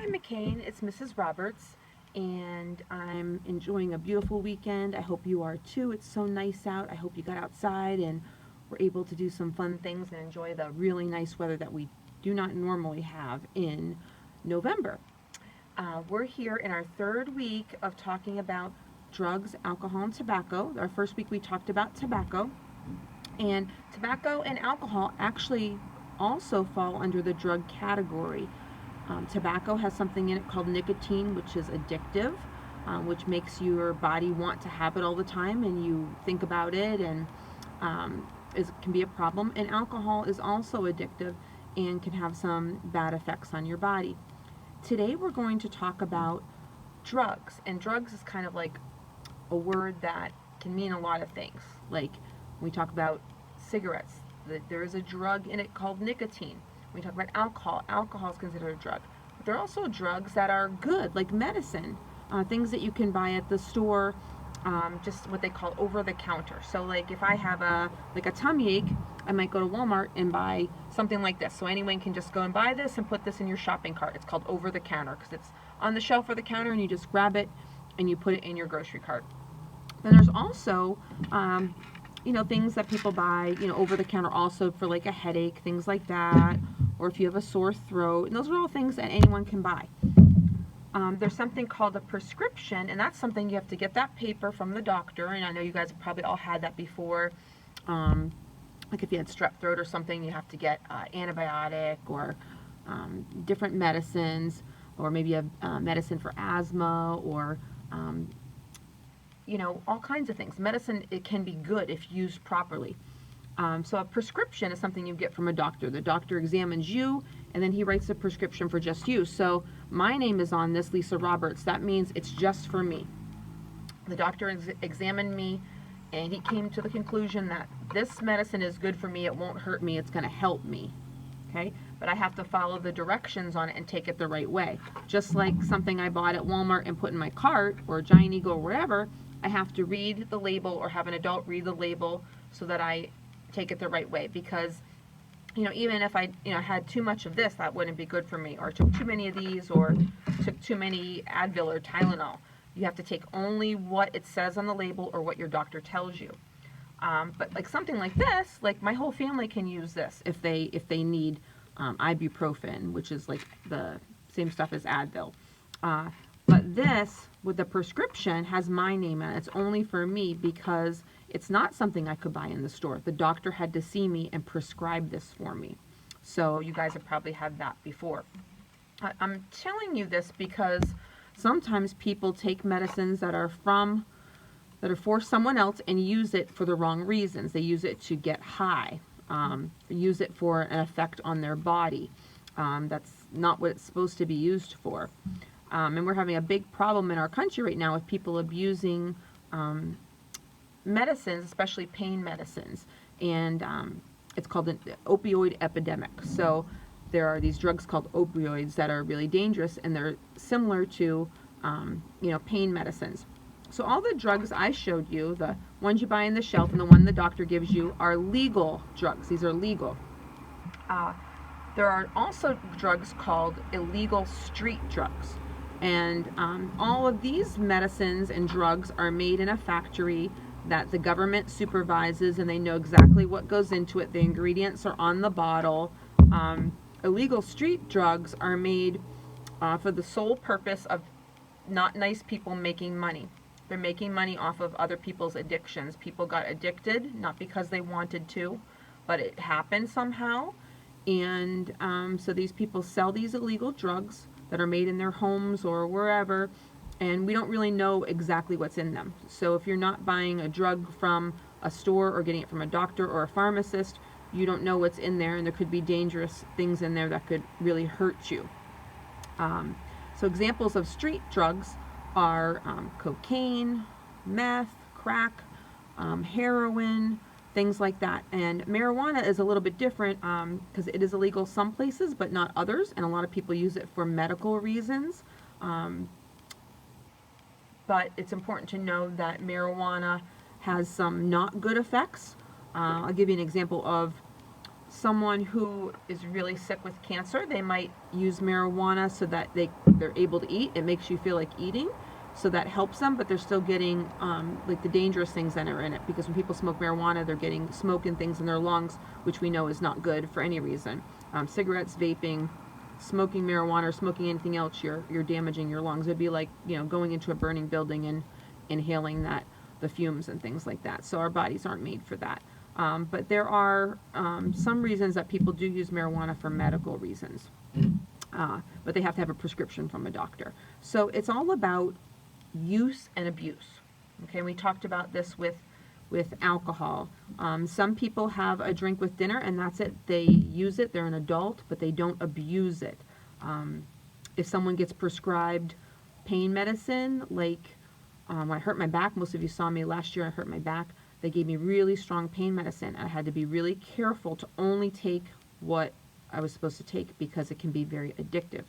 Hi, McCain. It's Mrs. Roberts, and I'm enjoying a beautiful weekend. I hope you are too. It's so nice out. I hope you got outside and were able to do some fun things and enjoy the really nice weather that we do not normally have in November. We're here in our third week of talking about drugs, alcohol, and tobacco. Our first week we talked about tobacco, and tobacco and alcohol actually also fall under the drug category. Tobacco has something in it called nicotine, which is addictive, which makes your body want to have it all the time, and you think about it, and can be a problem. And alcohol is also addictive and can have some bad effects on your body. Today we're going to talk about drugs, and drugs is kind of like a word that can mean a lot of things. Like when we talk about cigarettes, there is a drug in it called nicotine. When we talk about alcohol, alcohol is considered a drug. But there are also drugs that are good, like medicine, things that you can buy at the store, just what they call over the counter. So like if I have a tummy ache, I might go to Walmart and buy something like this. So anyone can just go and buy this and put this in your shopping cart. It's called over the counter because it's on the shelf or the counter, and you just grab it and you put it in your grocery cart. Then there's also things that people buy, over the counter also for like a headache, things like that, or if you have a sore throat. And those are all things that anyone can buy. There's something called a prescription, and that's something you have to get that paper from the doctor. And I know you guys have probably all had that before. Like if you had strep throat or something, you have to get antibiotic or different medicines, or maybe a medicine for asthma, or all kinds of things. Medicine, it can be good if used properly. So a prescription is something you get from a doctor. The doctor examines you, and then he writes a prescription for just you. So my name is on this, Lisa Roberts. That means it's just for me. The doctor examined me, and he came to the conclusion that this medicine is good for me. It won't hurt me. It's going to help me. Okay? But I have to follow the directions on it and take it the right way. Just like something I bought at Walmart and put in my cart, or Giant Eagle, or wherever, I have to read the label or have an adult read the label so that I take it the right way. Because even if I had too much of this, that wouldn't be good for me, or took too many of these, or took too many Advil or Tylenol. You have to take only what it says on the label or what your doctor tells you. But like something like this, like my whole family can use this if they need ibuprofen, which is like the same stuff as Advil. But this, with the prescription, has my name on it. It's only for me because it's not something I could buy in the store. The doctor had to see me and prescribe this for me. So you guys have probably had that before. I'm telling you this because sometimes people take medicines that are for someone else and use it for the wrong reasons. They use it to get high, use it for an effect on their body. That's not what it's supposed to be used for. And we're having a big problem in our country right now with people abusing medicines, especially pain medicines. And it's called an opioid epidemic. So there are these drugs called opioids that are really dangerous, and they're similar to pain medicines. So all the drugs I showed you, the ones you buy on the shelf and the one the doctor gives you, are legal drugs. These are legal. There are also drugs called illegal street drugs. And all of these medicines and drugs are made in a factory that the government supervises, and they know exactly what goes into it. The ingredients are on the bottle. Illegal street drugs are made for the sole purpose of not nice people making money. They're making money off of other people's addictions. People got addicted, not because they wanted to, but it happened somehow. And so these people sell these illegal drugs that are made in their homes or wherever, and we don't really know exactly what's in them. So if you're not buying a drug from a store or getting it from a doctor or a pharmacist, you don't know what's in there, and there could be dangerous things in there that could really hurt you. So examples of street drugs are cocaine, meth, crack, heroin, things like that. And marijuana is a little bit different because it is illegal some places but not others, and a lot of people use it for medical reasons. But it's important to know that marijuana has some not good effects. I'll give you an example of someone who is really sick with cancer, they might use marijuana so that they're able to eat. It makes you feel like eating, so that helps them, but they're still getting like the dangerous things that are in it, because when people smoke marijuana, they're getting smoke and things in their lungs, which we know is not good for any reason. Cigarettes, vaping, smoking marijuana, or smoking anything else, you're damaging your lungs. It'd be like, you know, going into a burning building and inhaling the fumes and things like that. So our bodies aren't made for that. But there are some reasons that people do use marijuana for medical reasons. But they have to have a prescription from a doctor. So it's all about use and abuse. Okay, we talked about this with alcohol. Some people have a drink with dinner and that's it. They use it, they're an adult, but they don't abuse it. If someone gets prescribed pain medicine, like when I hurt my back, most of you saw me last year, I hurt my back. They gave me really strong pain medicine. I had to be really careful to only take what I was supposed to take, because it can be very addictive.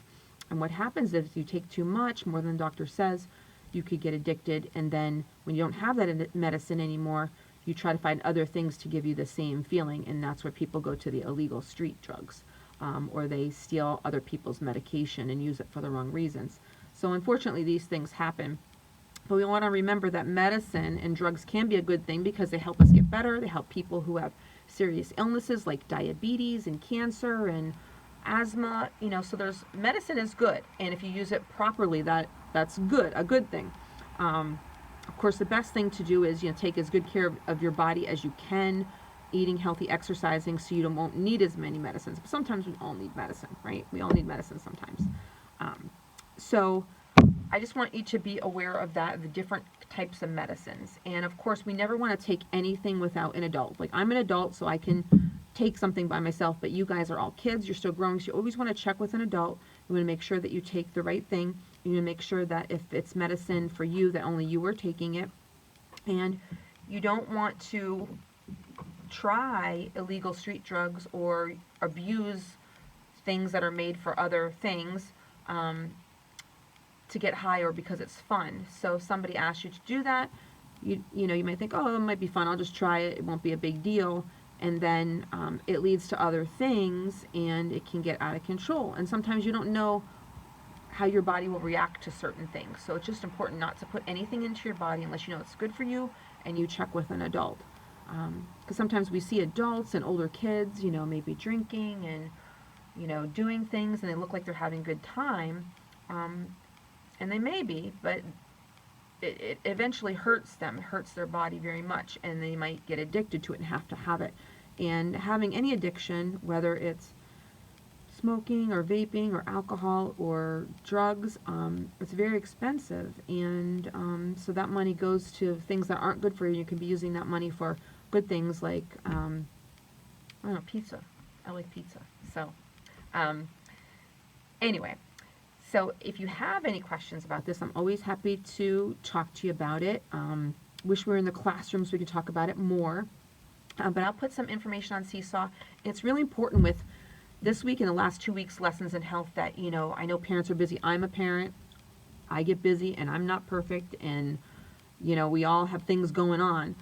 And what happens is if you take too much, more than the doctor says, you could get addicted, and then when you don't have that medicine anymore, you try to find other things to give you the same feeling, and that's where people go to the illegal street drugs, or they steal other people's medication and use it for the wrong reasons. So unfortunately, these things happen. But we want to remember that medicine and drugs can be a good thing because they help us get better. They help people who have serious illnesses like diabetes and cancer and asthma. You know, so medicine is good, and if you use it properly, that's good, a good thing. Of course, the best thing to do is, you know, take as good care of your body as you can, eating healthy, exercising, so you won't need as many medicines. But sometimes we all need medicine, right? We all need medicine sometimes. So I just want you to be aware of that, the different types of medicines. And of course, we never want to take anything without an adult. Like, I'm an adult, so I can take something by myself, but you guys are all kids, you're still growing, so you always want to check with an adult. You want to make sure that you take the right thing. You want to make sure that if it's medicine for you, that only you are taking it. And you don't want to try illegal street drugs or abuse things that are made for other things to get high or because it's fun. So if somebody asks you to do that, you know, you might think, oh, it might be fun, I'll just try it, it won't be a big deal. And then it leads to other things, and it can get out of control. And sometimes you don't know how your body will react to certain things. So it's just important not to put anything into your body unless you know it's good for you and you check with an adult. Because sometimes we see adults and older kids, you know, maybe drinking and, you know, doing things, and they look like they're having a good time. And they may be, but it eventually hurts them. It hurts their body very much, and they might get addicted to it and have to have it. And having any addiction, whether it's smoking or vaping or alcohol or drugs, it's very expensive. And so that money goes to things that aren't good for you. You can be using that money for good things like, I don't know, pizza. I like pizza. So anyway. So if you have any questions about this, I'm always happy to talk to you about it. Wish we were in the classroom so we could talk about it more. But I'll put some information on Seesaw. It's really important with this week and the last 2 weeks, Lessons in Health, that, you know, I know parents are busy. I'm a parent. I get busy, and I'm not perfect. And, you know, we all have things going on.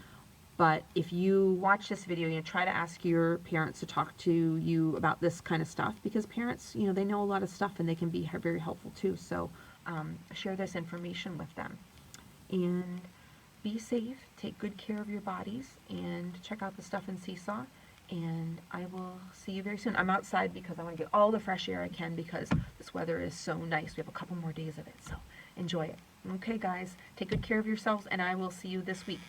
But if you watch this video, you know, try to ask your parents to talk to you about this kind of stuff, because parents, you know, they know a lot of stuff and they can be very helpful too. So share this information with them. And be safe, take good care of your bodies, and check out the stuff in Seesaw. And I will see you very soon. I'm outside because I want to get all the fresh air I can, because this weather is so nice. We have a couple more days of it, so enjoy it. Okay, guys, take good care of yourselves, and I will see you this week.